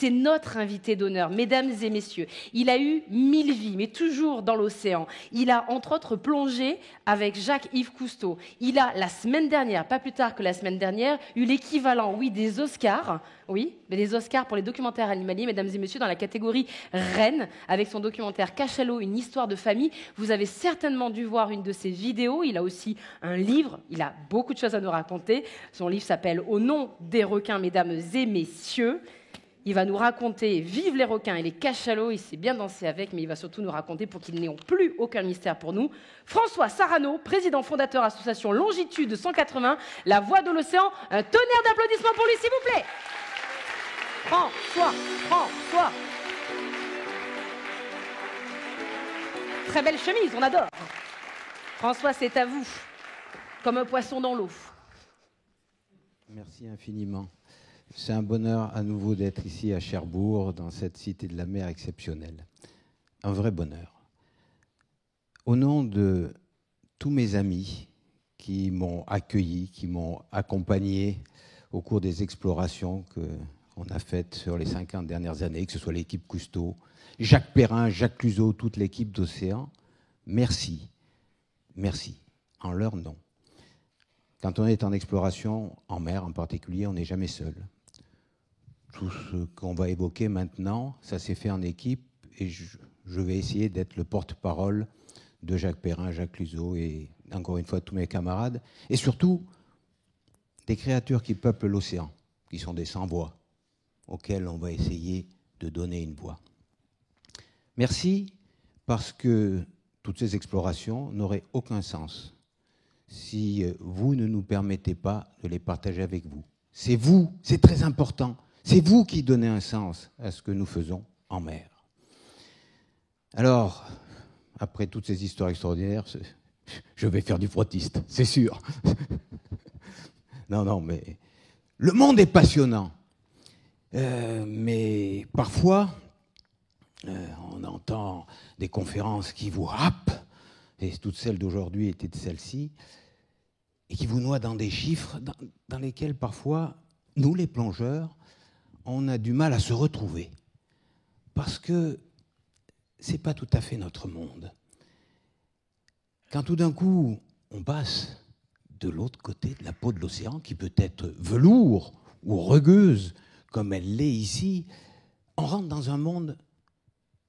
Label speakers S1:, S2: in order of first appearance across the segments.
S1: C'est notre invité d'honneur, mesdames et messieurs. Il a eu 1000 vies, mais toujours dans l'océan. Il a, entre autres, plongé avec Jacques-Yves Cousteau. Il a, la semaine dernière, pas plus tard que la semaine dernière, eu l'équivalent, oui, des Oscars. Oui, mais des Oscars pour les documentaires animaliers, mesdames et messieurs, dans la catégorie Reine, avec son documentaire Cachalot, une histoire de famille. Vous avez certainement dû voir une de ses vidéos. Il a aussi un livre. Il a beaucoup de choses à nous raconter. Son livre s'appelle « Au nom des requins, mesdames et messieurs ». Il va nous raconter « Vive les requins et les cachalots ». Il sait bien danser avec, mais il va surtout nous raconter, pour qu'ils n'aient plus aucun mystère pour nous, François Sarano, président fondateur association Longitude 180, la voix de l'océan. Un tonnerre d'applaudissements pour lui, s'il vous plaît. François. Très belle chemise, on adore. François, c'est à vous, comme un poisson dans l'eau.
S2: Merci infiniment. C'est un bonheur à nouveau d'être ici à Cherbourg, dans cette cité de la mer exceptionnelle. Un vrai bonheur. Au nom de tous mes amis qui m'ont accueilli, qui m'ont accompagné au cours des explorations qu'on a faites sur les 50 dernières années, que ce soit l'équipe Cousteau, Jacques Perrin, Jacques Cluzot, toute l'équipe d'Océan, merci. Merci. En leur nom. Quand on est en exploration, en mer en particulier, on n'est jamais seul. Tout ce qu'on va évoquer maintenant, ça s'est fait en équipe et je vais essayer d'être le porte-parole de Jacques Perrin, Jacques Cluzot et encore une fois tous mes camarades et surtout des créatures qui peuplent l'océan, qui sont des sans-voix, auxquelles on va essayer de donner une voix. Merci parce que toutes ces explorations n'auraient aucun sens si vous ne nous permettez pas de les partager avec vous. C'est vous, c'est très important. C'est vous qui donnez un sens à ce que nous faisons en mer. Alors, après toutes ces histoires extraordinaires, je vais faire du frottiste, c'est sûr. Non, mais le monde est passionnant. Mais parfois, on entend des conférences qui vous happent, et toutes celles d'aujourd'hui étaient de celles-ci, et qui vous noient dans des chiffres dans lesquels parfois, nous les plongeurs, on a du mal à se retrouver. Parce que ce n'est pas tout à fait notre monde. Quand tout d'un coup, on passe de l'autre côté de la peau de l'océan, qui peut être velours ou rugueuse, comme elle l'est ici, on rentre dans un monde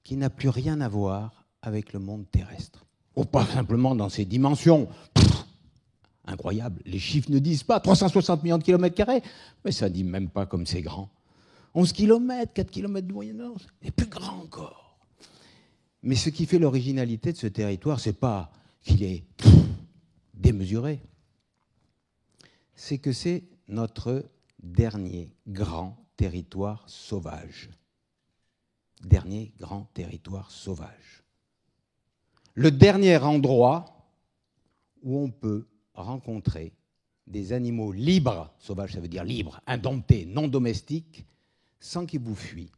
S2: qui n'a plus rien à voir avec le monde terrestre. Ou pas simplement dans ses dimensions. Incroyable, les chiffres ne disent pas 360 millions de kilomètres carrés, mais ça ne dit même pas comme c'est grand. 11 km, 4 km de moyenne, c'est plus grand encore. Mais ce qui fait l'originalité de ce territoire, ce n'est pas qu'il est démesuré, c'est que c'est notre dernier grand territoire sauvage. Dernier grand territoire sauvage. Le dernier endroit où on peut rencontrer des animaux libres, sauvages ça veut dire libres, indomptés, non domestiques, sans qu'ils vous fuient.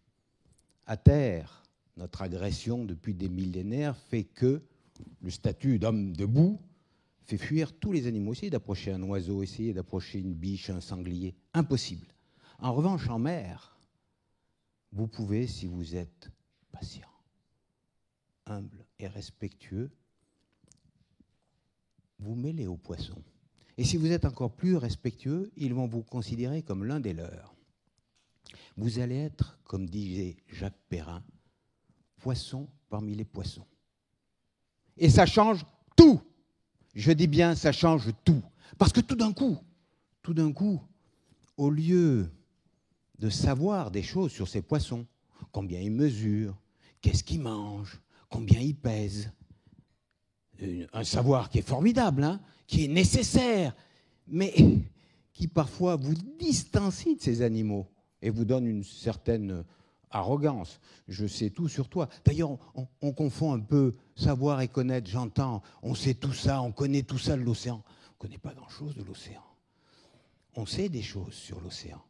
S2: À terre, notre agression depuis des millénaires fait que le statut d'homme debout fait fuir tous les animaux. Essayez d'approcher un oiseau, essayez d'approcher une biche, un sanglier. Impossible. En revanche, en mer, vous pouvez, si vous êtes patient, humble et respectueux, vous mêler aux poissons. Et si vous êtes encore plus respectueux, ils vont vous considérer comme l'un des leurs. Vous allez être, comme disait Jacques Perrin, poisson parmi les poissons. Et ça change tout. Je dis bien, ça change tout. Parce que tout d'un coup, au lieu de savoir des choses sur ces poissons, combien ils mesurent, qu'est-ce qu'ils mangent, combien ils pèsent, un savoir qui est formidable, hein, qui est nécessaire, mais qui parfois vous distancie de ces animaux et vous donne une certaine arrogance. Je sais tout sur toi. D'ailleurs, on confond un peu savoir et connaître, j'entends, on sait tout ça, on connaît tout ça de l'océan. On ne connaît pas grand-chose de l'océan. On sait des choses sur l'océan.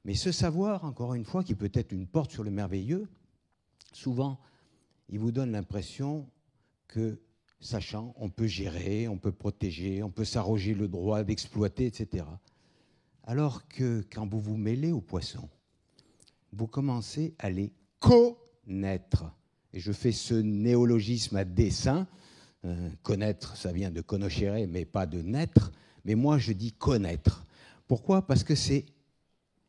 S2: Mais ce savoir, encore une fois, qui peut être une porte sur le merveilleux, souvent, il vous donne l'impression que, sachant, on peut gérer, on peut protéger, on peut s'arroger le droit d'exploiter, etc. Alors que quand vous vous mêlez aux poissons, vous commencez à les connaître. Et je fais ce néologisme à dessein. Connaître, ça vient de conoscere, mais pas de naître. Mais moi, je dis connaître. Pourquoi? Parce que c'est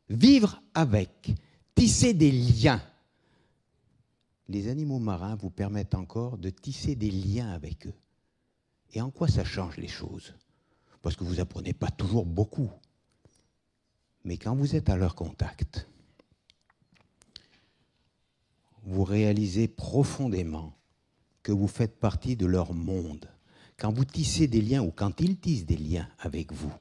S2: vivre avec, tisser des liens. Les animaux marins vous permettent encore de tisser des liens avec eux. Et en quoi ça change les choses? Parce que vous n'apprenez pas toujours beaucoup. Mais quand vous êtes à leur contact, vous réalisez profondément que vous faites partie de leur monde. Quand vous tissez des liens, ou quand ils tissent des liens avec vous,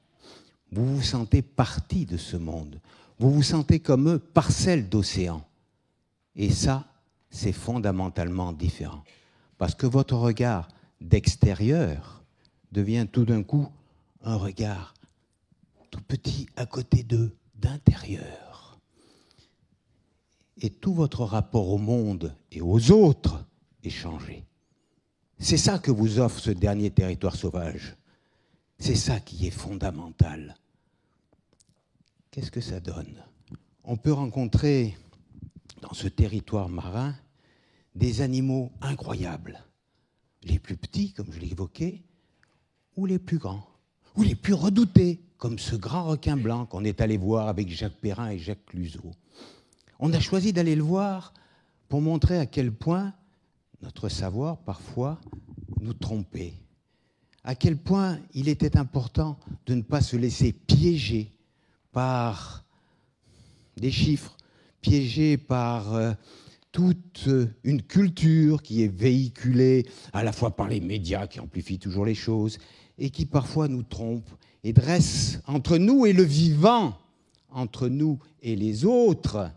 S2: vous vous sentez partie de ce monde. Vous vous sentez comme eux, parcelle d'océan. Et ça, c'est fondamentalement différent. Parce que votre regard d'extérieur devient tout d'un coup un regard tout petit à côté d'eux, d'intérieur. Et tout votre rapport au monde et aux autres est changé. C'est ça que vous offre ce dernier territoire sauvage. C'est ça qui est fondamental. Qu'est-ce que ça donne? On peut rencontrer dans ce territoire marin des animaux incroyables, les plus petits, comme je l'évoquais, ou les plus grands, ou les plus redoutés, comme ce grand requin blanc qu'on est allé voir avec Jacques Perrin et Jacques Cluzot. On a choisi d'aller le voir pour montrer à quel point notre savoir, parfois, nous trompait. À quel point il était important de ne pas se laisser piéger par des chiffres, piégé par toute une culture qui est véhiculée à la fois par les médias qui amplifient toujours les choses et qui parfois nous trompe et dresse entre nous et le vivant, entre nous et les autres,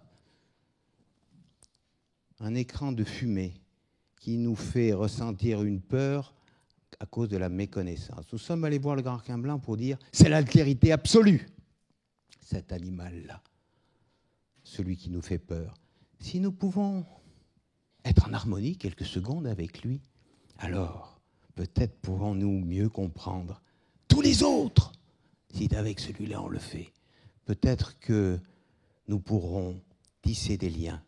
S2: un écran de fumée qui nous fait ressentir une peur à cause de la méconnaissance. Nous sommes allés voir le grand requin blanc pour dire c'est l'altérité absolue, cet animal-là, celui qui nous fait peur. Si nous pouvons être en harmonie quelques secondes avec lui, alors peut-être pourrons-nous mieux comprendre tous les autres. Si avec celui-là on le fait, peut-être que nous pourrons tisser des liens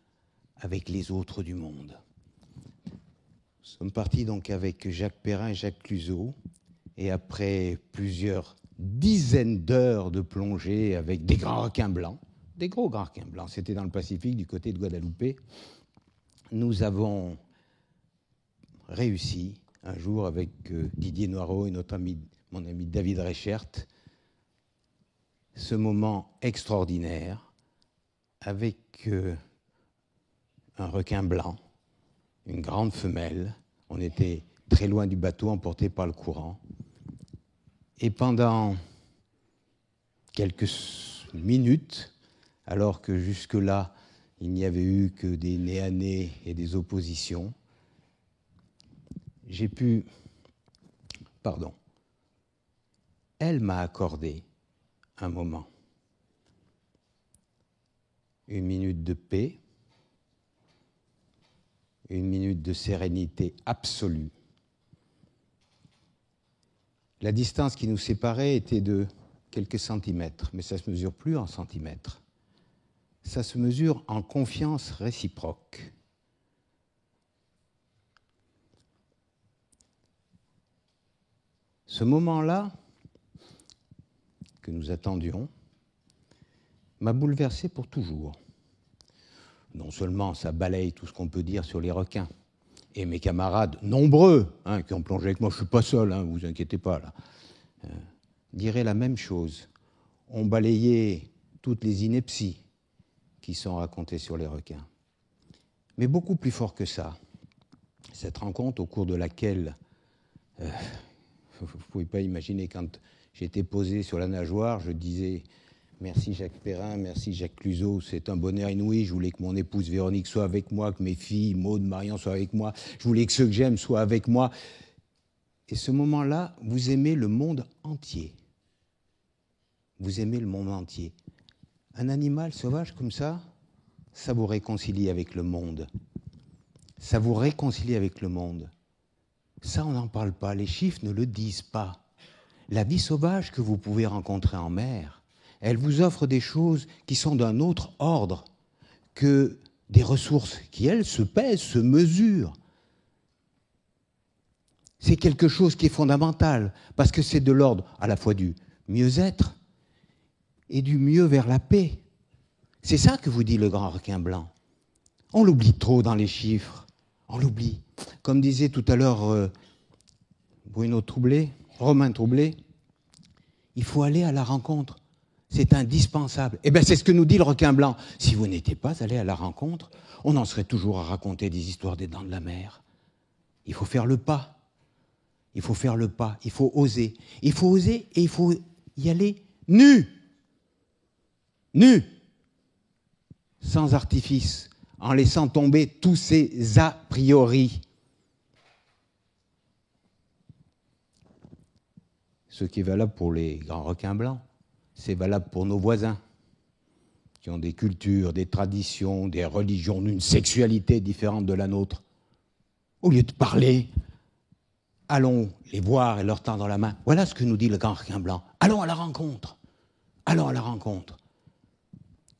S2: avec les autres du monde. Nous sommes partis donc avec Jacques Perrin et Jacques Cluzot, et après plusieurs dizaines d'heures de plongée avec des grands requins blancs, des gros grands requins blancs, c'était dans le Pacifique, du côté de Guadeloupe, nous avons réussi un jour avec Didier Noireau et mon ami David Reichert, ce moment extraordinaire avec un requin blanc, une grande femelle. On était très loin du bateau, emporté par le courant. Et pendant quelques minutes, alors que jusque-là, il n'y avait eu que des nez à nez et des oppositions, elle m'a accordé un moment, une minute de paix, une minute de sérénité absolue. La distance qui nous séparait était de quelques centimètres, mais ça ne se mesure plus en centimètres. Ça se mesure en confiance réciproque. Ce moment-là, que nous attendions, m'a bouleversé pour toujours. Non seulement ça balaye tout ce qu'on peut dire sur les requins, et mes camarades, nombreux, qui ont plongé avec moi, je ne suis pas seul, vous inquiétez pas, là, diraient la même chose. On balayait toutes les inepties qui sont racontées sur les requins. Mais beaucoup plus fort que ça, cette rencontre au cours de laquelle, vous ne pouvez pas imaginer, quand j'étais posé sur la nageoire, je disais « Merci Jacques Perrin, merci Jacques Cluzot, c'est un bonheur inouï, je voulais que mon épouse Véronique soit avec moi, que mes filles, Maud, Marion soient avec moi, je voulais que ceux que j'aime soient avec moi. » Et ce moment-là, vous aimez le monde entier. Vous aimez le monde entier. Un animal sauvage comme ça vous réconcilie avec le monde. Ça vous réconcilie avec le monde. Ça, on n'en parle pas, les chiffres ne le disent pas. La vie sauvage que vous pouvez rencontrer en mer, elle vous offre des choses qui sont d'un autre ordre que des ressources qui, elles, se pèsent, se mesurent. C'est quelque chose qui est fondamental, parce que c'est de l'ordre à la fois du mieux-être et du mieux vers la paix. C'est ça que vous dit le grand requin blanc. On l'oublie trop dans les chiffres, on l'oublie. Comme disait tout à l'heure Romain Troublé, il faut aller à la rencontre. C'est indispensable. Eh bien, c'est ce que nous dit le requin blanc. Si vous n'étiez pas allé à la rencontre, on en serait toujours à raconter des histoires des dents de la mer. Il faut faire le pas. Il faut faire le pas. Il faut oser. Il faut oser et il faut y aller nu. Nu. Sans artifice. En laissant tomber tous ces a priori. Ce qui est valable pour les grands requins blancs, c'est valable pour nos voisins, qui ont des cultures, des traditions, des religions, une sexualité différente de la nôtre. Au lieu de parler, allons les voir et leur tendre la main. Voilà ce que nous dit le grand requin blanc. Allons à la rencontre. Allons à la rencontre.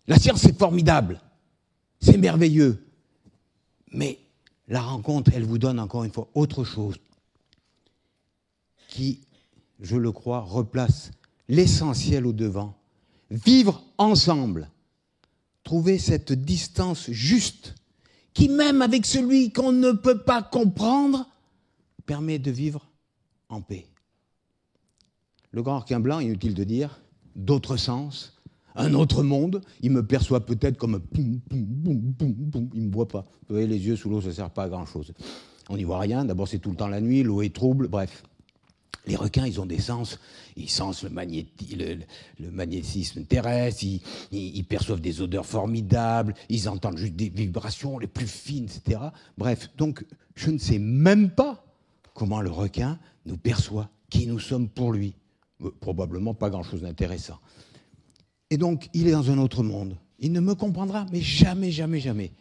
S2: La science, c'est formidable. C'est merveilleux. Mais la rencontre, elle vous donne encore une fois autre chose qui, je le crois, replace l'essentiel au devant. Vivre ensemble. Trouver cette distance juste qui, même avec celui qu'on ne peut pas comprendre, permet de vivre en paix. Le grand requin blanc, inutile de dire, d'autres sens, un autre monde, il me perçoit peut-être comme poum, poum, boum, boum, boum, il ne me voit pas. Vous voyez, les yeux sous l'eau, ça ne sert pas à grand-chose. On n'y voit rien, d'abord c'est tout le temps la nuit, l'eau est trouble, bref. Les requins, ils ont des sens, ils sensent le magnétisme terrestre, ils perçoivent des odeurs formidables, ils entendent juste des vibrations les plus fines, etc. Bref, donc je ne sais même pas comment le requin nous perçoit, qui nous sommes pour lui. Probablement pas grand-chose d'intéressant. Et donc, il est dans un autre monde. Il ne me comprendra, mais jamais, jamais, jamais.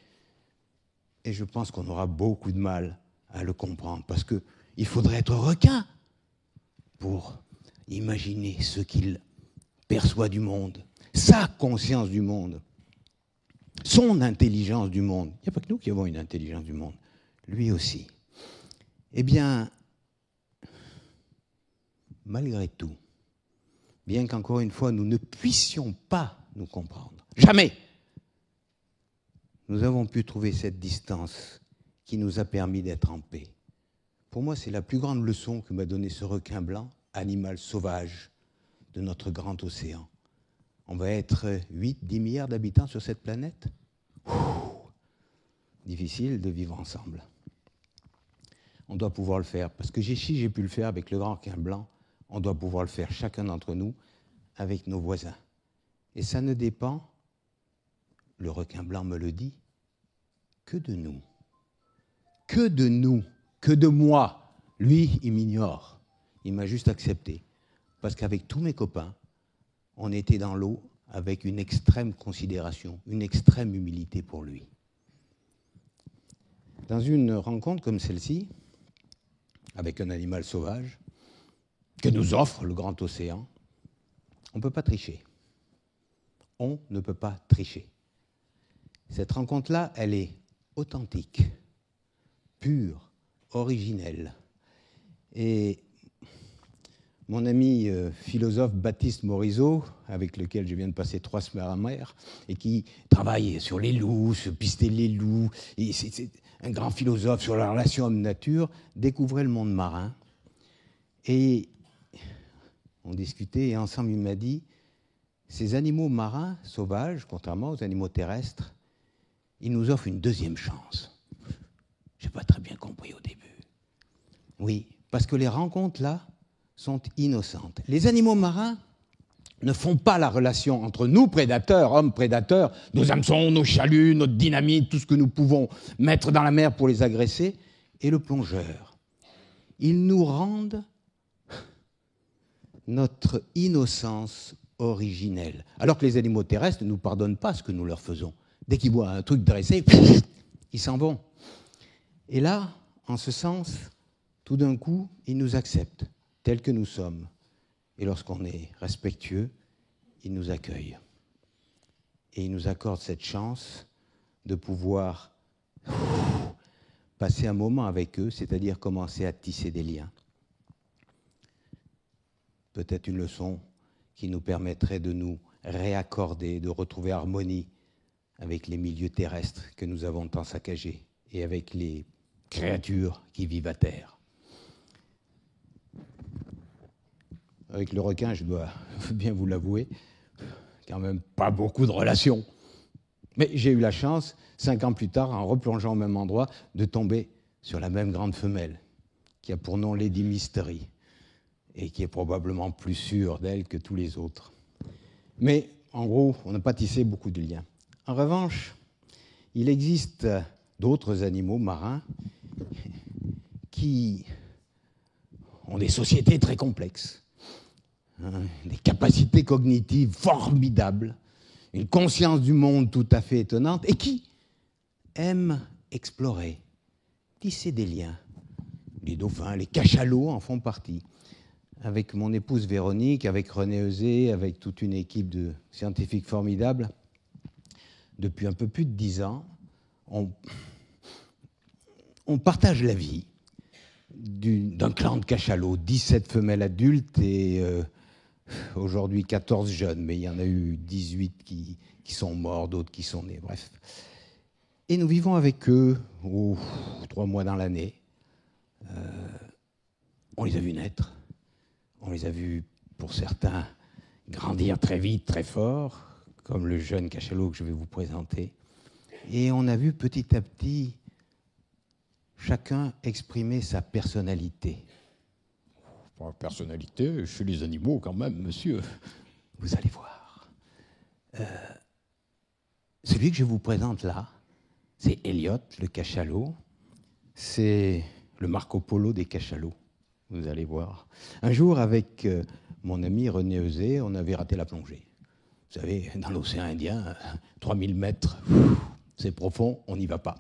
S2: Et je pense qu'on aura beaucoup de mal à le comprendre, parce qu'il faudrait être requin pour imaginer ce qu'il perçoit du monde, sa conscience du monde, son intelligence du monde. Il n'y a pas que nous qui avons une intelligence du monde, lui aussi. Eh bien, malgré tout, bien qu'encore une fois, nous ne puissions pas nous comprendre, jamais, nous avons pu trouver cette distance qui nous a permis d'être en paix. Pour moi, c'est la plus grande leçon que m'a donnée ce requin blanc, animal sauvage de notre grand océan. On va être 8-10 milliards d'habitants sur cette planète. Difficile de vivre ensemble. On doit pouvoir le faire, parce que si j'ai pu le faire avec le grand requin blanc, on doit pouvoir le faire chacun d'entre nous avec nos voisins. Et ça ne dépend, le requin blanc me le dit, que de nous. Que de nous, que de moi. Lui, il m'ignore. Il m'a juste accepté. Parce qu'avec tous mes copains, on était dans l'eau avec une extrême considération, une extrême humilité pour lui. Dans une rencontre comme celle-ci, avec un animal sauvage, que nous offre le grand océan, on ne peut pas tricher. On ne peut pas tricher. Cette rencontre-là, elle est authentique, pure, originelle. Et mon ami philosophe Baptiste Morisot, avec lequel je viens de passer 3 semaines en mer, et qui travaille sur les loups, sur pister les loups, et c'est un grand philosophe sur la relation homme-nature, découvrait le monde marin. Et on discutait, et ensemble il m'a dit, ces animaux marins, sauvages, contrairement aux animaux terrestres, ils nous offrent une deuxième chance. Je n'ai pas très bien compris au début. Oui, parce que les rencontres là sont innocentes. Les animaux marins ne font pas la relation entre nous, prédateurs, hommes prédateurs, nos hameçons, nos chaluts, notre dynamite, tout ce que nous pouvons mettre dans la mer pour les agresser, et le plongeur. Ils nous rendent notre innocence originelle. Alors que les animaux terrestres ne nous pardonnent pas ce que nous leur faisons. Dès qu'ils voient un truc dressé, ils s'en vont. Et là, en ce sens, tout d'un coup, ils nous acceptent tels que nous sommes. Et lorsqu'on est respectueux, ils nous accueillent. Et ils nous accordent cette chance de pouvoir passer un moment avec eux, c'est-à-dire commencer à tisser des liens. Peut-être une leçon qui nous permettrait de nous réaccorder, de retrouver harmonie avec les milieux terrestres que nous avons tant saccagés et avec les créatures qui vivent à terre. Avec le requin, je dois bien vous l'avouer, quand même pas beaucoup de relations. Mais j'ai eu la chance, 5 ans plus tard, en replongeant au même endroit, de tomber sur la même grande femelle, qui a pour nom Lady Mystery, et qui est probablement plus sûre d'elle que tous les autres. Mais, en gros, on n'a pas tissé beaucoup de liens. En revanche, il existe d'autres animaux marins qui ont des sociétés très complexes, des capacités cognitives formidables, une conscience du monde tout à fait étonnante, et qui aiment explorer, tisser des liens. Les dauphins, les cachalots en font partie. Avec mon épouse Véronique, avec René Euzé, avec toute une équipe de scientifiques formidables, depuis un peu plus de 10 ans, on partage la vie d'un clan de cachalots, 17 femelles adultes et aujourd'hui 14 jeunes, mais il y en a eu 18 qui sont morts, d'autres qui sont nés, bref. Et nous vivons avec eux 3 mois dans l'année. On les a vus naître, on les a vus, pour certains, grandir très vite, très fort, comme le jeune cachalot que je vais vous présenter. Et on a vu petit à petit chacun exprimer sa personnalité. Personnalité chez les animaux quand même, monsieur. Vous allez voir. Celui que je vous présente là, c'est Elliot, le cachalot. C'est le Marco Polo des cachalots. Vous allez voir. Un jour, avec mon ami René Euzé, on avait raté la plongée. Vous savez, dans l'océan Indien, 3000 mètres, c'est profond, on n'y va pas.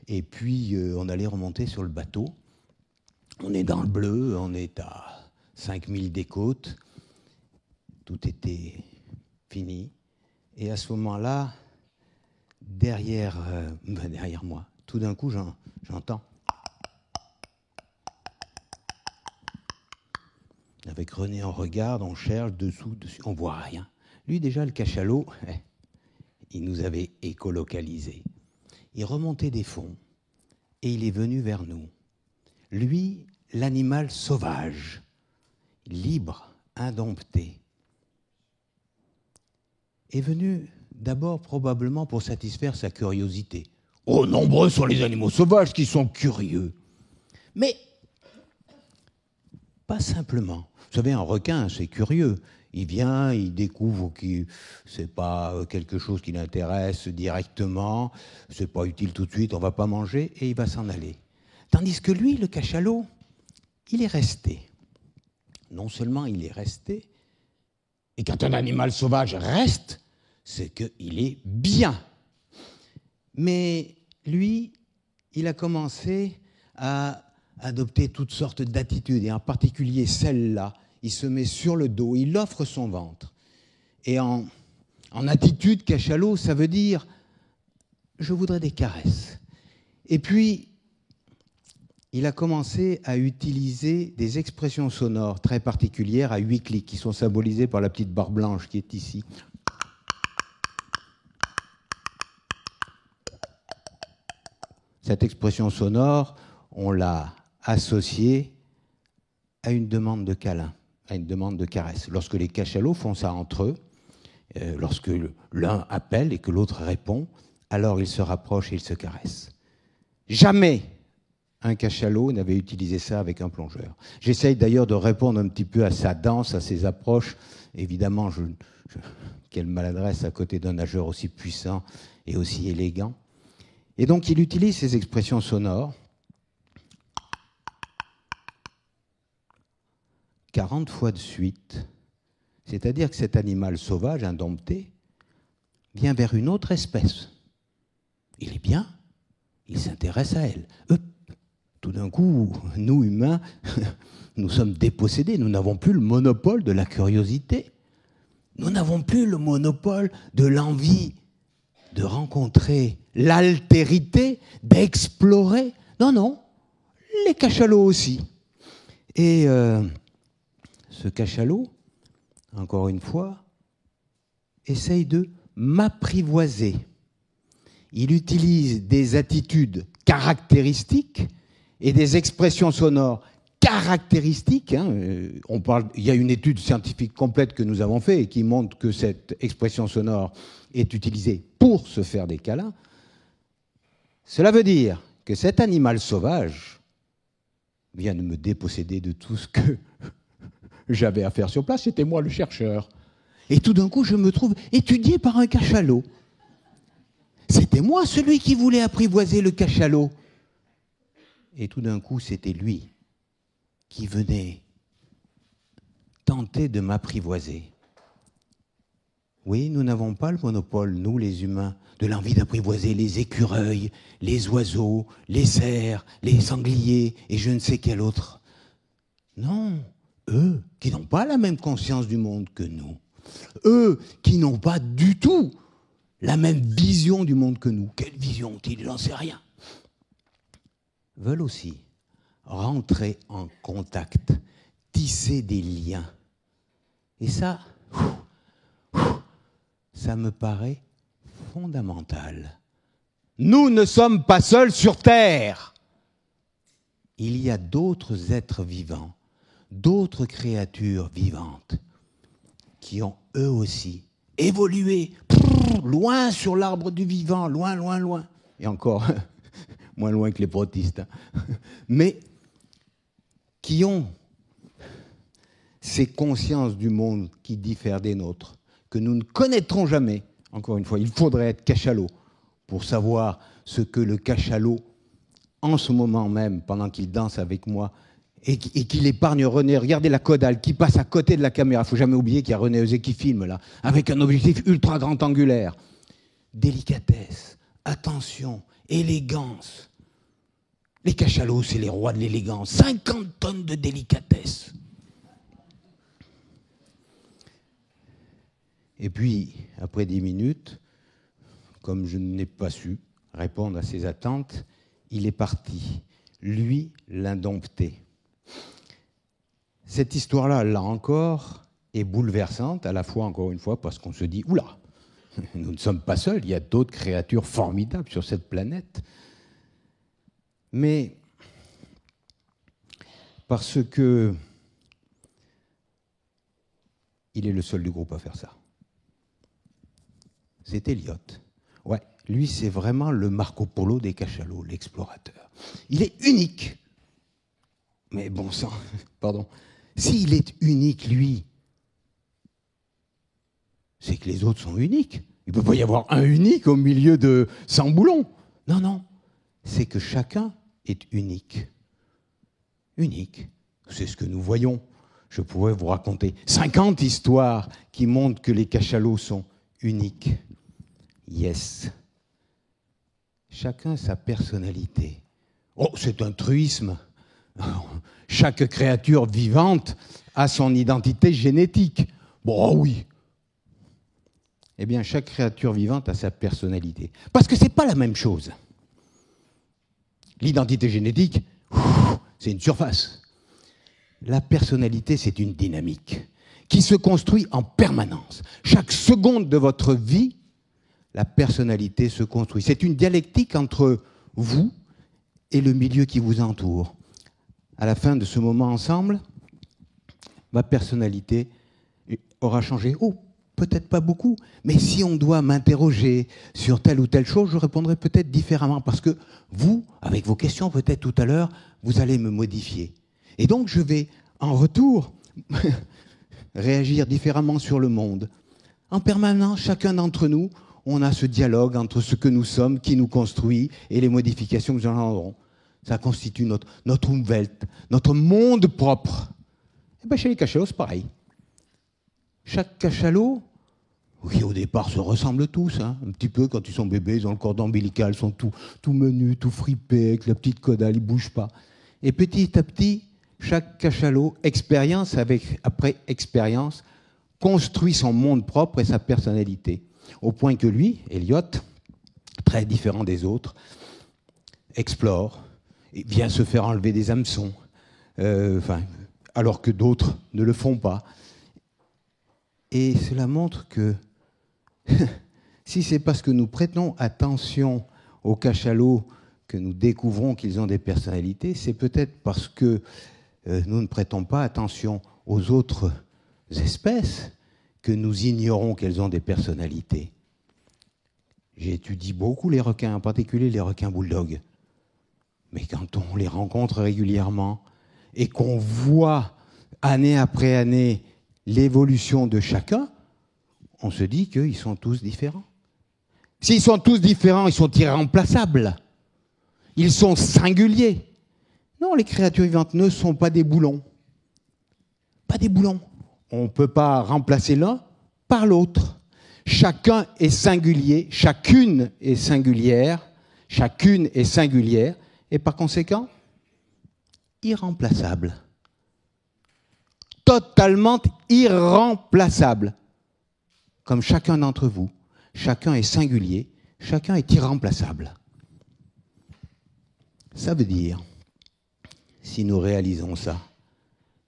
S2: Et puis, on allait remonter sur le bateau. On est dans le bleu, on est à 5000 des côtes. Tout était fini. Et à ce moment-là, derrière moi, tout d'un coup, j'entends. Avec René, on regarde, on cherche dessous, on voit rien. Lui, déjà, le cachalot, il nous avait écolocalisés. Il remontait des fonds et il est venu vers nous. Lui, l'animal sauvage, libre, indompté, est venu d'abord probablement pour satisfaire sa curiosité. Oh, nombreux sont les animaux sauvages qui sont curieux. Mais pas simplement. Vous savez, un requin, c'est curieux. Il vient, il découvre que ce n'est pas quelque chose qui l'intéresse directement, ce n'est pas utile tout de suite, on ne va pas manger, et il va s'en aller. Tandis que lui, le cachalot, il est resté. Non seulement il est resté, et quand un animal sauvage reste, c'est qu'il est bien. Mais lui, il a commencé à adopter toutes sortes d'attitudes, et en particulier celle-là. Il se met sur le dos, il offre son ventre. Et en attitude cachalot, ça veut dire « je voudrais des caresses ». Et puis, il a commencé à utiliser des expressions sonores très particulières à 8 clics, qui sont symbolisées par la petite barre blanche qui est ici. Cette expression sonore, on l'a associée à une demande de câlin, à une demande de caresse. Lorsque les cachalots font ça entre eux, lorsque l'un appelle et que l'autre répond, alors ils se rapprochent et ils se caressent. Jamais un cachalot n'avait utilisé ça avec un plongeur. J'essaye d'ailleurs de répondre un petit peu à sa danse, à ses approches. Évidemment, quelle maladresse à côté d'un nageur aussi puissant et aussi élégant. Et donc, il utilise ces expressions sonores 40 fois de suite. C'est-à-dire que cet animal sauvage, indompté, vient vers une autre espèce. Il est bien, il s'intéresse à elle. Tout d'un coup, nous, humains, nous sommes dépossédés. Nous n'avons plus le monopole de la curiosité. Nous n'avons plus le monopole de l'envie de rencontrer l'altérité, d'explorer. Non, non, les cachalots aussi. Et ce cachalot, encore une fois, essaye de m'apprivoiser. Il utilise des attitudes caractéristiques et des expressions sonores caractéristiques. Il y a une étude scientifique complète que nous avons faite et qui montre que cette expression sonore est utilisée pour se faire des câlins. Cela veut dire que cet animal sauvage vient de me déposséder de tout ce que j'avais à faire sur place. C'était moi le chercheur. Et tout d'un coup, je me trouve étudié par un cachalot. C'était moi celui qui voulait apprivoiser le cachalot. Et tout d'un coup, c'était lui qui venait tenter de m'apprivoiser. Oui, nous n'avons pas le monopole, nous les humains, de l'envie d'apprivoiser les écureuils, les oiseaux, les cerfs, les sangliers et je ne sais quel autre. Non, eux qui n'ont pas la même conscience du monde que nous, eux qui n'ont pas du tout la même vision du monde que nous. Quelle vision ont-ils? J'en sais rien. Veulent aussi rentrer en contact, tisser des liens. Et ça me paraît fondamental. Nous ne sommes pas seuls sur Terre. Il y a d'autres êtres vivants, d'autres créatures vivantes qui ont eux aussi évolué loin sur l'arbre du vivant, loin, loin, loin. Et encore moins loin que les protistes. Mais qui ont ces consciences du monde qui diffèrent des nôtres, que nous ne connaîtrons jamais. Encore une fois, il faudrait être cachalot pour savoir ce que le cachalot, en ce moment même, pendant qu'il danse avec moi, et qu'il épargne René. Regardez la caudale qui passe à côté de la caméra. Il ne faut jamais oublier qu'il y a René Eusé qui filme là, avec un objectif ultra grand angulaire. Délicatesse, attention, élégance. Les cachalots, c'est les rois de l'élégance. 50 tonnes de délicatesse. Et puis, après 10 minutes, comme je n'ai pas su répondre à ses attentes, il est parti. Lui, l'indompté. Cette histoire-là, là encore, est bouleversante, à la fois, encore une fois, parce qu'on se dit, oula, nous ne sommes pas seuls, il y a d'autres créatures formidables sur cette planète. Mais parce que il est le seul du groupe à faire ça. C'est Elliot. Ouais, lui, c'est vraiment le Marco Polo des cachalots, l'explorateur. Il est unique. Mais bon sang, pardon. S'il est unique, lui, c'est que les autres sont uniques. Il ne peut pas y avoir un unique au milieu de 100 boulons. Non, non. C'est que chacun est unique. Unique. C'est ce que nous voyons. Je pourrais vous raconter 50 histoires qui montrent que les cachalots sont uniques. Yes. Chacun sa personnalité. Oh, c'est un truisme. Chaque créature vivante a son identité génétique. Bon, oui. Eh bien, chaque créature vivante a sa personnalité. Parce que ce n'est pas la même chose. L'identité génétique, c'est une surface. La personnalité, c'est une dynamique qui se construit en permanence. Chaque seconde de votre vie, la personnalité se construit. C'est une dialectique entre vous et le milieu qui vous entoure. À la fin de ce moment ensemble, ma personnalité aura changé. Oh, peut-être pas beaucoup, mais si on doit m'interroger sur telle ou telle chose, je répondrai peut-être différemment, parce que vous, avec vos questions peut-être tout à l'heure, vous allez me modifier. Et donc je vais, en retour, réagir différemment sur le monde. En permanence, chacun d'entre nous, on a ce dialogue entre ce que nous sommes, qui nous construit, et les modifications que nous engendrons. Ça constitue notre Umwelt, notre monde propre. Et bien chez les cachalots, c'est pareil. Chaque cachalot, oui, au départ, se ressemblent tous. Hein. Un petit peu, quand ils sont bébés, ils ont le cordon ombilical, ils sont tout menus, tout fripés, avec la petite caudale, ils ne bougent pas. Et petit à petit, chaque cachalot, expérience après expérience, construit son monde propre et sa personnalité. Au point que lui, Elliot, très différent des autres, explore, et vient se faire enlever des hameçons, alors que d'autres ne le font pas. Et cela montre que si c'est parce que nous prêtons attention aux cachalots que nous découvrons qu'ils ont des personnalités, c'est peut-être parce que nous ne prêtons pas attention aux autres espèces que nous ignorons qu'elles ont des personnalités. J'étudie beaucoup les requins, en particulier les requins bulldogs. Mais quand on les rencontre régulièrement et qu'on voit année après année l'évolution de chacun, on se dit qu'ils sont tous différents. S'ils sont tous différents, ils sont irremplaçables. Ils sont singuliers. Non, les créatures vivantes ne sont pas des boulons. Pas des boulons. On ne peut pas remplacer l'un par l'autre. Chacun est singulier, chacune est singulière, et par conséquent, irremplaçable. Totalement irremplaçable. Comme chacun d'entre vous, chacun est singulier, chacun est irremplaçable. Ça veut dire, si nous réalisons ça,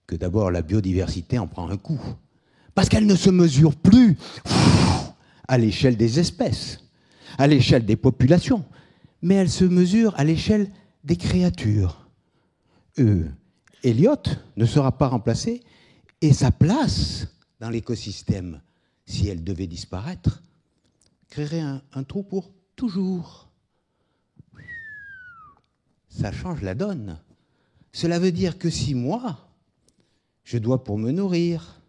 S2: que d'abord la biodiversité en prend un coup. Parce qu'elle ne se mesure plus à l'échelle des espèces, à l'échelle des populations, mais elle se mesure à l'échelle des créatures. Elliot ne sera pas remplacé, et sa place dans l'écosystème, si elle devait disparaître, créerait un trou pour toujours. Ça change la donne. Cela veut dire que si moi, je dois pour me nourrir,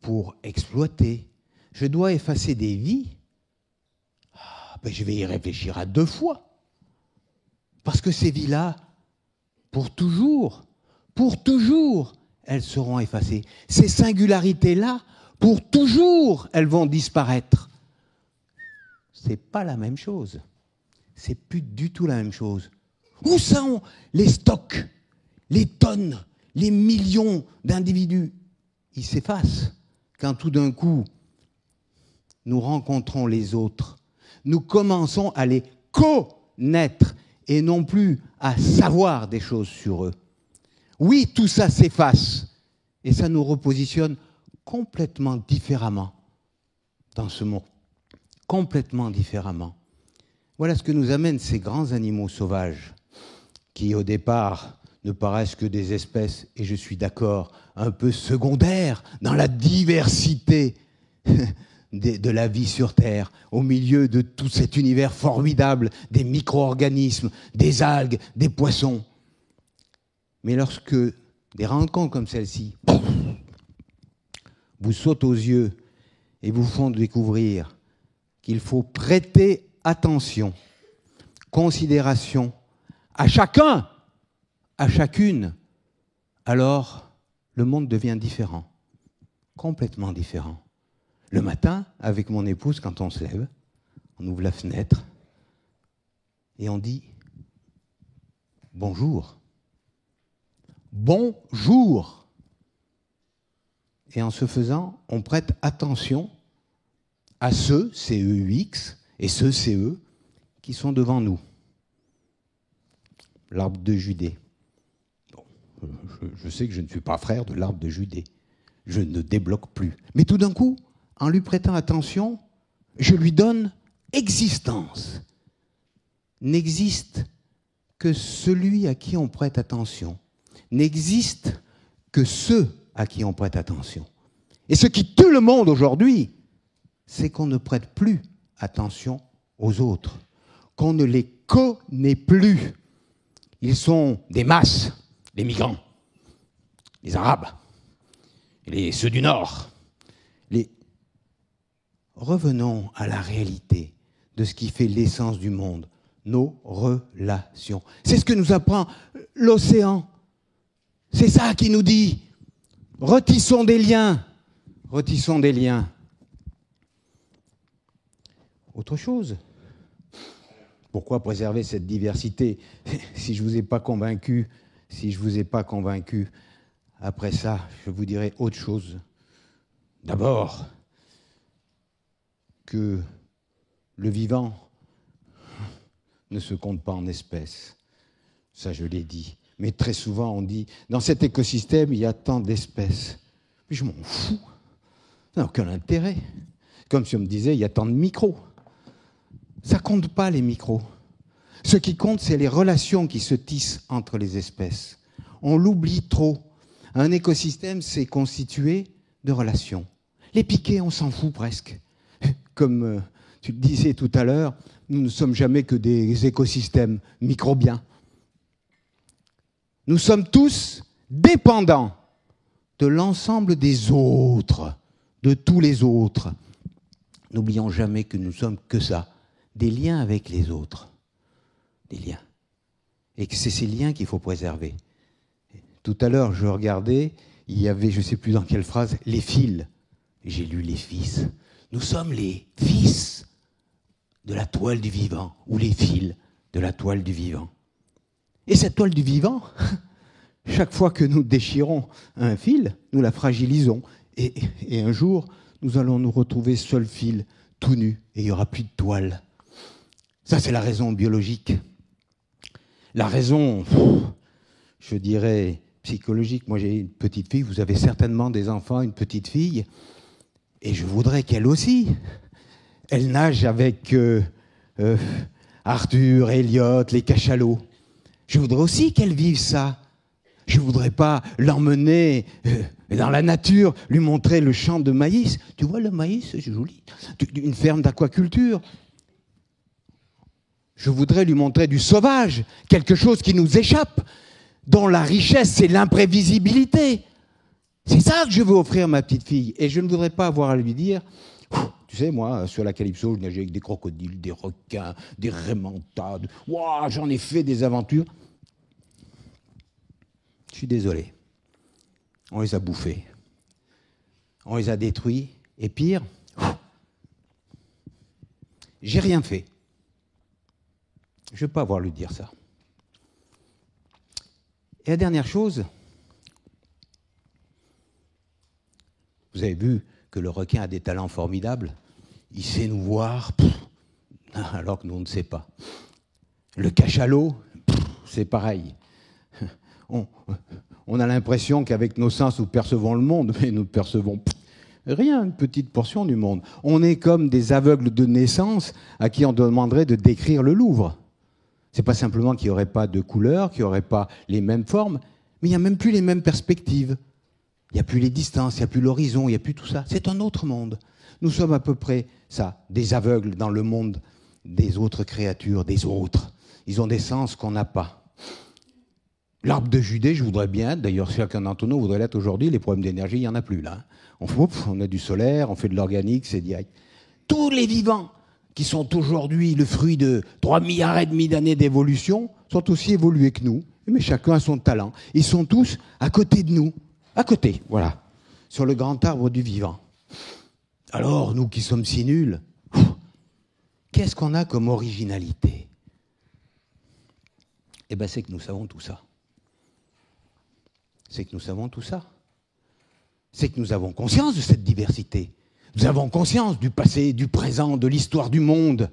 S2: pour exploiter, je dois effacer des vies, je vais y réfléchir à 2 fois. Parce que ces vies-là, pour toujours, elles seront effacées. Ces singularités-là, pour toujours, elles vont disparaître. C'est pas la même chose. C'est plus du tout la même chose. Où sont les stocks, les tonnes, les millions d'individus? Ils s'effacent quand tout d'un coup, nous rencontrons les autres. Nous commençons à les connaître et non plus à savoir des choses sur eux. Oui, tout ça s'efface et ça nous repositionne complètement différemment dans ce monde. Complètement différemment. Voilà ce que nous amènent ces grands animaux sauvages qui, au départ, ne paraissent que des espèces, et je suis d'accord, un peu secondaires dans la diversité de la vie sur Terre, au milieu de tout cet univers formidable des micro-organismes, des algues, des poissons. Mais lorsque des rencontres comme celle-ci vous sautent aux yeux et vous font découvrir qu'il faut prêter attention, considération à chacun, à chacune, alors le monde devient différent, complètement différent. Le matin, avec mon épouse, quand on se lève, on ouvre la fenêtre et on dit « Bonjour ». Bonjour. Et en ce faisant, on prête attention à ceux, CEUX, et ceux, CE, qui sont devant nous. L'arbre de Judée. Bon, je sais que je ne suis pas frère de l'arbre de Judée. Je ne débloque plus. Mais tout d'un coup, en lui prêtant attention, je lui donne existence. N'existe que celui à qui on prête attention. N'existe que ceux à qui on prête attention. Et ce qui tue le monde aujourd'hui, c'est qu'on ne prête plus attention aux autres, qu'on ne les connaît plus. Ils sont des masses, les migrants, les Arabes, ceux du Nord. Revenons à la réalité de ce qui fait l'essence du monde, nos relations. C'est ce que nous apprend l'océan. C'est ça qui nous dit, retissons des liens, retissons des liens. Autre chose, pourquoi préserver cette diversité si je ne vous ai pas convaincu, après ça, je vous dirai autre chose. D'abord, que le vivant ne se compte pas en espèces. Ça, je l'ai dit. Mais très souvent, on dit, dans cet écosystème, il y a tant d'espèces. Mais je m'en fous. Ça n'a aucun intérêt. Comme si on me disait, il y a tant de micros. Ça ne compte pas, les micros. Ce qui compte, c'est les relations qui se tissent entre les espèces. On l'oublie trop. Un écosystème, c'est constitué de relations. Les piquets, on s'en fout presque. Comme tu le disais tout à l'heure, nous ne sommes jamais que des écosystèmes microbiens. Nous sommes tous dépendants de l'ensemble des autres, de tous les autres. N'oublions jamais que nous sommes que ça, des liens avec les autres. Des liens. Et que c'est ces liens qu'il faut préserver. Tout à l'heure, je regardais, il y avait, je ne sais plus dans quelle phrase, les fils. J'ai lu les fils. Nous sommes les fils de la toile du vivant, ou les fils de la toile du vivant. Et cette toile du vivant, chaque fois que nous déchirons un fil, nous la fragilisons. Et un jour, nous allons nous retrouver seul fil, tout nu, et il n'y aura plus de toile. Ça, c'est la raison biologique. La raison, je dirais, psychologique. Moi, j'ai une petite fille, vous avez certainement des enfants, une petite fille, et je voudrais qu'elle aussi, elle nage avec Arthur, Elliot, les cachalots. Je voudrais aussi qu'elle vive ça. Je ne voudrais pas l'emmener dans la nature, lui montrer le champ de maïs. Tu vois, le maïs, c'est joli. Une ferme d'aquaculture. Je voudrais lui montrer du sauvage, quelque chose qui nous échappe, dont la richesse, c'est l'imprévisibilité. C'est ça que je veux offrir à ma petite fille. Et je ne voudrais pas avoir à lui dire, tu sais, moi, sur la Calypso, je nageais avec des crocodiles, des requins, des remontades. Waouh, j'en ai fait des aventures. Je suis désolé. On les a bouffés. On les a détruits. Et pire, j'ai rien fait. Je ne veux pas avoir à lui dire ça. Et la dernière chose, vous avez vu que le requin a des talents formidables. Il sait nous voir, alors que nous, on ne sait pas. Le cachalot, c'est pareil. On a l'impression qu'avec nos sens, nous percevons le monde, mais nous ne percevons rien, une petite portion du monde. On est comme des aveugles de naissance à qui on demanderait de décrire le Louvre. Ce n'est pas simplement qu'il n'y aurait pas de couleurs, qu'il n'y aurait pas les mêmes formes, mais il n'y a même plus les mêmes perspectives. Il n'y a plus les distances, il n'y a plus l'horizon, il n'y a plus tout ça. C'est un autre monde. Nous sommes à peu près ça, des aveugles dans le monde des autres créatures, des autres. Ils ont des sens qu'on n'a pas. L'arbre de Judée, je voudrais bien, d'ailleurs chacun d'entre nous voudrait l'être aujourd'hui, les problèmes d'énergie, il n'y en a plus là. On a du solaire, on fait de l'organique, c'est direct. Tous les vivants qui sont aujourd'hui le fruit de 3,5 milliards d'années d'évolution sont aussi évolués que nous, mais chacun a son talent. Ils sont tous à côté de nous, à côté, voilà, sur le grand arbre du vivant. Alors, nous qui sommes si nuls, qu'est-ce qu'on a comme originalité? Eh bien, c'est que nous savons tout ça. C'est que nous savons tout ça. C'est que nous avons conscience de cette diversité. Nous avons conscience du passé, du présent, de l'histoire du monde.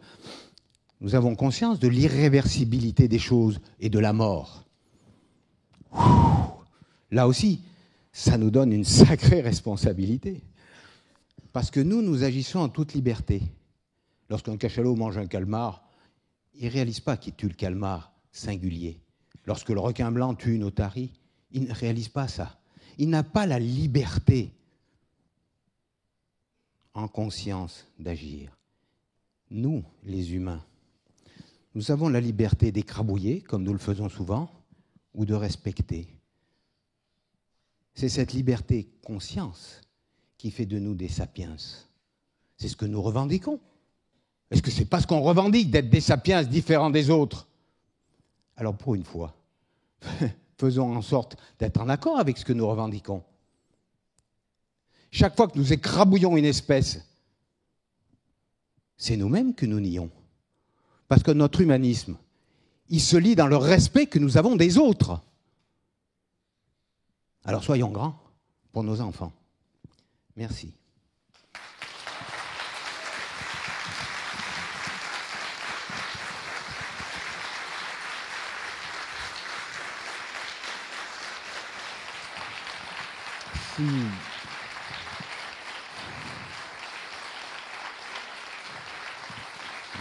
S2: Nous avons conscience de l'irréversibilité des choses et de la mort. Là aussi, ça nous donne une sacrée responsabilité. Parce que nous agissons en toute liberté. Lorsqu'un cachalot mange un calmar, il ne réalise pas qu'il tue le calmar singulier. Lorsque le requin blanc tue une otarie, il ne réalise pas ça. Il n'a pas la liberté en conscience d'agir. Nous, les humains, nous avons la liberté d'écrabouiller, comme nous le faisons souvent, ou de respecter. C'est cette liberté conscience qui fait de nous des sapiens. C'est ce que nous revendiquons. Est-ce que c'est parce qu'on revendique d'être des sapiens différents des autres? Alors pour une fois, faisons en sorte d'être en accord avec ce que nous revendiquons. Chaque fois que nous écrabouillons une espèce, c'est nous-mêmes que nous nions. Parce que notre humanisme, il se lie dans le respect que nous avons des autres. Alors soyons grands pour nos enfants. Merci. Si...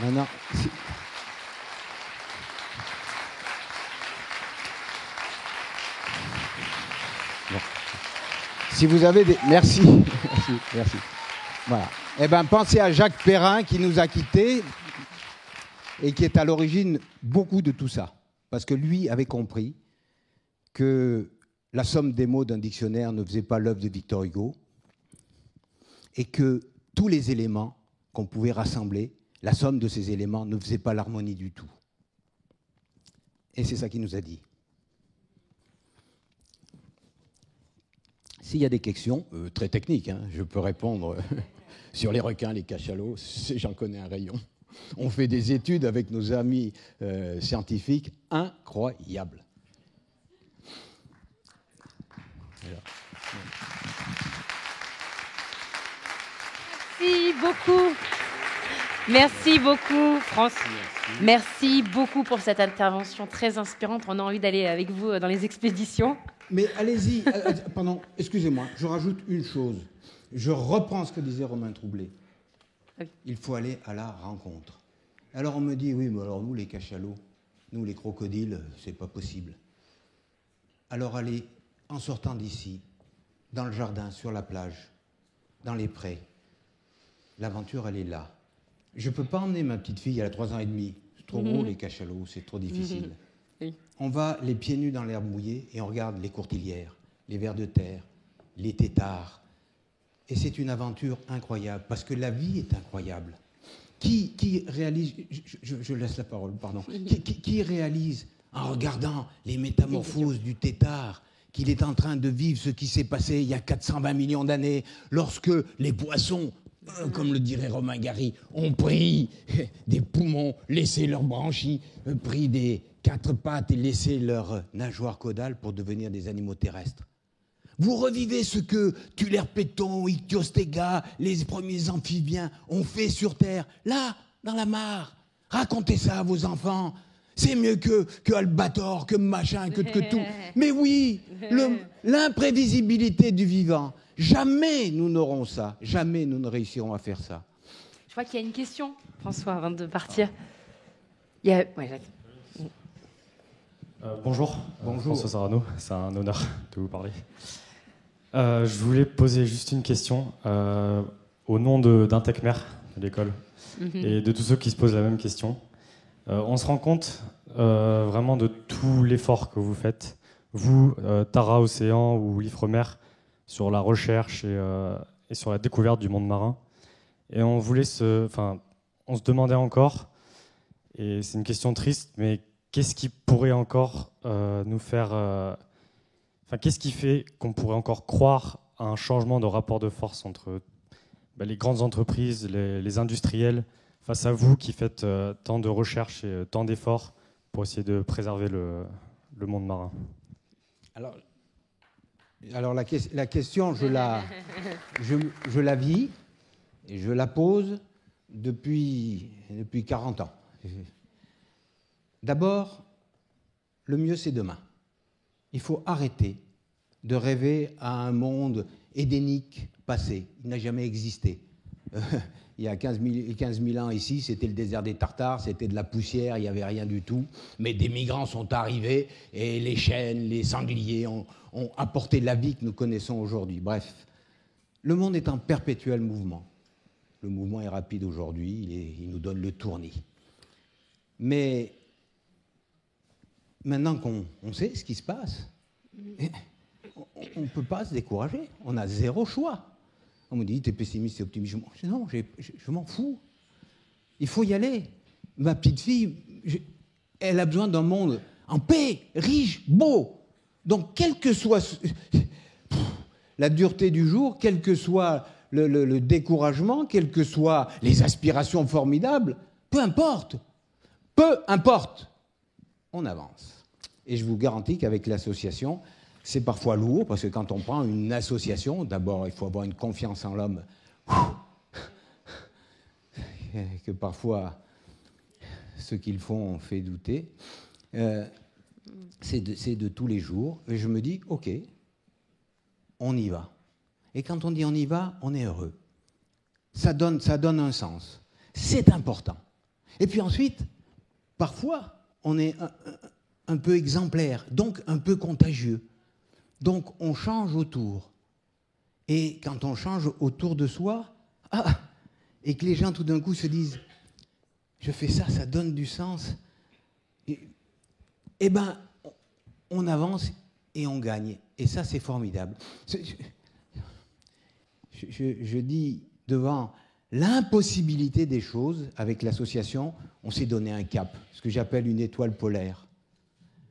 S2: Maintenant, bon. Si vous avez des... Merci. Merci. Voilà. Eh bien, pensez à Jacques Perrin qui nous a quittés et qui est à l'origine beaucoup de tout ça. Parce que lui avait compris que la somme des mots d'un dictionnaire ne faisait pas l'œuvre de Victor Hugo et que tous les éléments qu'on pouvait rassembler, la somme de ces éléments ne faisait pas l'harmonie du tout. Et c'est ça qu'il nous a dit. S'il y a des questions, très techniques, hein, je peux répondre sur les requins, les cachalots, j'en connais un rayon. On fait des études avec nos amis scientifiques incroyables. Voilà.
S1: Merci beaucoup. Merci beaucoup, François. Merci beaucoup pour cette intervention très inspirante. On a envie d'aller avec vous dans les expéditions.
S2: Mais allez-y, pardon, excusez-moi, je rajoute une chose. Je reprends ce que disait Romain Troublé.
S1: Oui.
S2: Il faut aller à la rencontre. Alors on me dit, oui, mais alors nous, les cachalots, nous, les crocodiles, c'est pas possible. Alors allez, en sortant d'ici, dans le jardin, sur la plage, dans les prés. L'aventure, elle est là. Je ne peux pas emmener ma petite fille, elle a 3 ans et demi. C'est trop gros, les cachalots, c'est trop difficile.
S1: Oui.
S2: On va les pieds nus dans l'herbe mouillée et on regarde les courtilières, les vers de terre, les têtards. Et c'est une aventure incroyable, parce que la vie est incroyable. Qui réalise, je laisse la parole, pardon, qui réalise, en regardant les métamorphoses du tétard, qu'il est en train de vivre ce qui s'est passé il y a 420 millions d'années, lorsque les poissons, comme le dirait Romain Gary, ont pris des poumons, laissé leurs branchies, pris des 4 pattes et laissé leurs nageoires caudales pour devenir des animaux terrestres. Vous revivez ce que Tulerpéton, Ichthyostega, les premiers amphibiens ont fait sur Terre, là, dans la mare. Racontez ça à vos enfants. C'est mieux que Albator, que machin, que tout. Mais oui, l'imprévisibilité du vivant. Jamais nous n'aurons ça. Jamais nous ne réussirons à faire ça.
S1: Je crois qu'il y a une question, François, avant de partir. Il y a... ouais, Jacques.
S3: Bonjour.
S2: Bonjour.
S3: François Sarano, c'est un honneur de vous parler. Je voulais poser juste une question au nom d'Intecmer, de l'école, et de tous ceux qui se posent la même question. On se rend compte vraiment de tout l'effort que vous faites, vous, Tara Océan ou l'Ifremer, sur la recherche et sur la découverte du monde marin. Et on se demandait encore, et c'est une question triste, mais qu'est-ce qui pourrait encore nous faire... qu'est-ce qui fait qu'on pourrait encore croire à un changement de rapport de force entre les grandes entreprises, les industriels, face à vous qui faites tant de recherches et tant d'efforts pour essayer de préserver le monde marin?
S2: Alors la question, je la vis et je la pose depuis 40 ans. D'abord, le mieux c'est demain. Il faut arrêter de rêver à un monde édénique passé. Il n'a jamais existé. Il y a 15 000 ans ici, c'était le désert des Tartares, c'était de la poussière, il n'y avait rien du tout. Mais des migrants sont arrivés et les chênes, les sangliers ont apporté la vie que nous connaissons aujourd'hui. Bref, le monde est en perpétuel mouvement. Le mouvement est rapide aujourd'hui, il nous donne le tournis. Mais maintenant qu'on sait ce qui se passe, on ne peut pas se décourager. On a zéro choix. On me dit, t'es pessimiste et optimiste. Non, je m'en fous. Il faut y aller. Ma petite fille, elle a besoin d'un monde en paix, riche, beau. Donc, quelle que soit la dureté du jour, quel que soit le découragement, quelles que soient les aspirations formidables, peu importe, on avance. Et je vous garantis qu'avec l'association, c'est parfois lourd, parce que quand on prend une association, d'abord, il faut avoir une confiance en l'homme, que parfois, ce qu'ils font fait douter. C'est de tous les jours. Et je me dis, OK, on y va. Et quand on dit on y va, on est heureux. Ça donne un sens. C'est important. Et puis ensuite, parfois, on est un peu exemplaire, donc un peu contagieux. Donc on change autour. Et quand on change autour de soi, et que les gens tout d'un coup se disent « je fais ça, ça donne du sens », eh bien, on avance et on gagne. Et ça, c'est formidable. Je dis devant l'impossibilité des choses, avec l'association, on s'est donné un cap, ce que j'appelle une étoile polaire.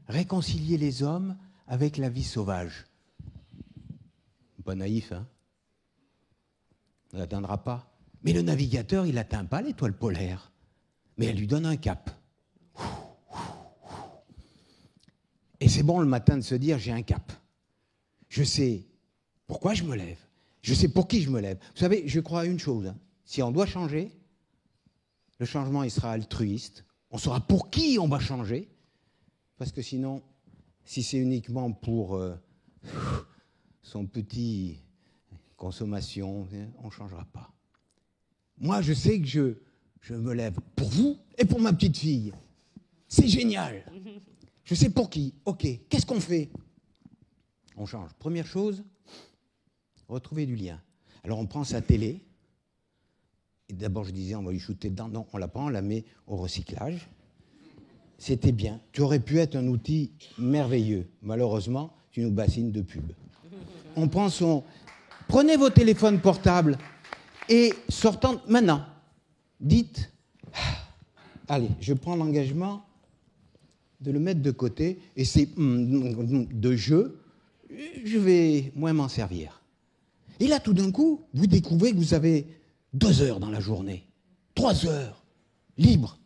S2: Réconcilier les hommes avec la vie sauvage. Pas naïf, hein? On n'atteindra pas. Mais le navigateur, il n'atteint pas l'étoile polaire. Mais elle lui donne un cap. Et c'est bon le matin de se dire, j'ai un cap. Je sais pourquoi je me lève. Je sais pour qui je me lève. Vous savez, je crois à une chose. Hein. Si on doit changer, le changement, il sera altruiste. On saura pour qui on va changer. Parce que sinon, si c'est uniquement pour son petit consommation, on ne changera pas. Moi, je sais que je me lève pour vous et pour ma petite fille. C'est génial. Je sais pour qui. OK, qu'est-ce qu'on fait? On change. Première chose, retrouver du lien. Alors, on prend sa télé. Et d'abord, je disais, on va lui shooter dedans. Non, on la prend, on la met au recyclage. C'était bien. Tu aurais pu être un outil merveilleux. Malheureusement, tu nous bassines de pub. On prend son... Prenez vos téléphones portables et sortant... Maintenant, dites... Allez, je prends l'engagement de le mettre de côté et c'est de jeu, je vais moins m'en servir. Et là, tout d'un coup, vous découvrez que vous avez 2 heures dans la journée, 3 heures, libres,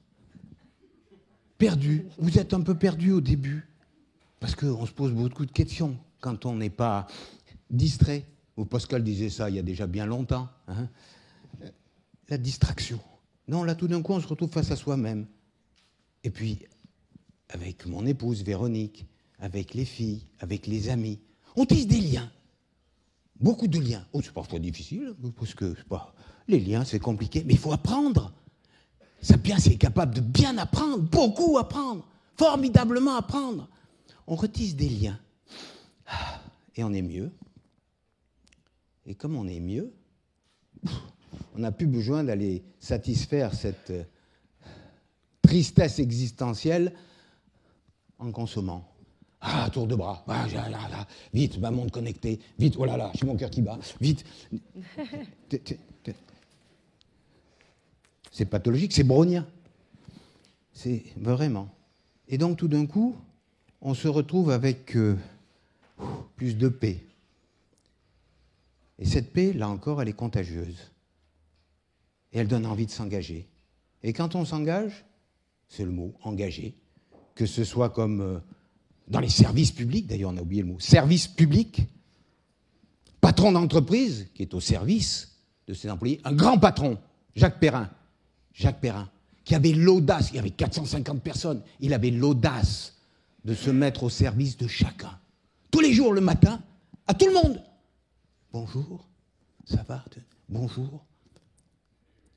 S2: perdus. Vous êtes un peu perdu au début, parce qu'on se pose beaucoup de questions quand on n'est pas distrait. Pascal disait ça il y a déjà bien longtemps. Hein. La distraction. Non, là, tout d'un coup, on se retrouve face à soi-même. Et puis, avec mon épouse Véronique, avec les filles, avec les amis, on tisse des liens. Beaucoup de liens. Oh, c'est parfois difficile, parce que les liens, c'est compliqué, mais il faut apprendre. Sapiens est capable de bien apprendre, beaucoup apprendre, formidablement apprendre. On retisse des liens. Et on est mieux. Et comme on est mieux, on n'a plus besoin d'aller satisfaire cette tristesse existentielle en consommant. Tour de bras, vite, ma montre connectée, vite, oh là là, j'ai mon cœur qui bat, vite. C'est pathologique, c'est brownien. C'est vraiment. Et donc, tout d'un coup, on se retrouve avec plus de paix. Et cette paix, là encore, elle est contagieuse. Et elle donne envie de s'engager. Et quand on s'engage, c'est le mot, engager, que ce soit comme dans les services publics, d'ailleurs on a oublié le mot, service public, patron d'entreprise, qui est au service de ses employés, un grand patron, Jacques Perrin, qui avait l'audace, il y avait 450 personnes, il avait l'audace de se mettre au service de chacun. Tous les jours, le matin, à tout le monde. Bonjour, ça va? Bonjour.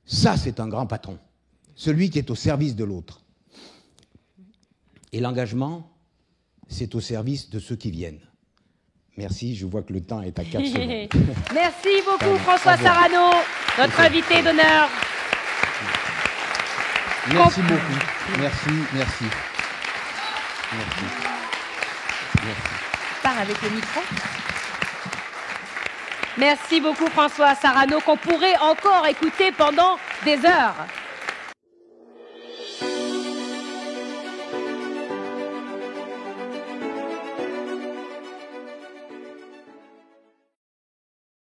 S2: Ça, c'est un grand patron. Celui qui est au service de l'autre. Et l'engagement, c'est au service de ceux qui viennent. Merci, je vois que le temps est à 4 secondes.
S1: Merci beaucoup François Sarano, notre invité d'honneur.
S2: Merci beaucoup. Merci.
S1: Pars avec le micro. Merci beaucoup François Sarano, qu'on pourrait encore écouter pendant des heures.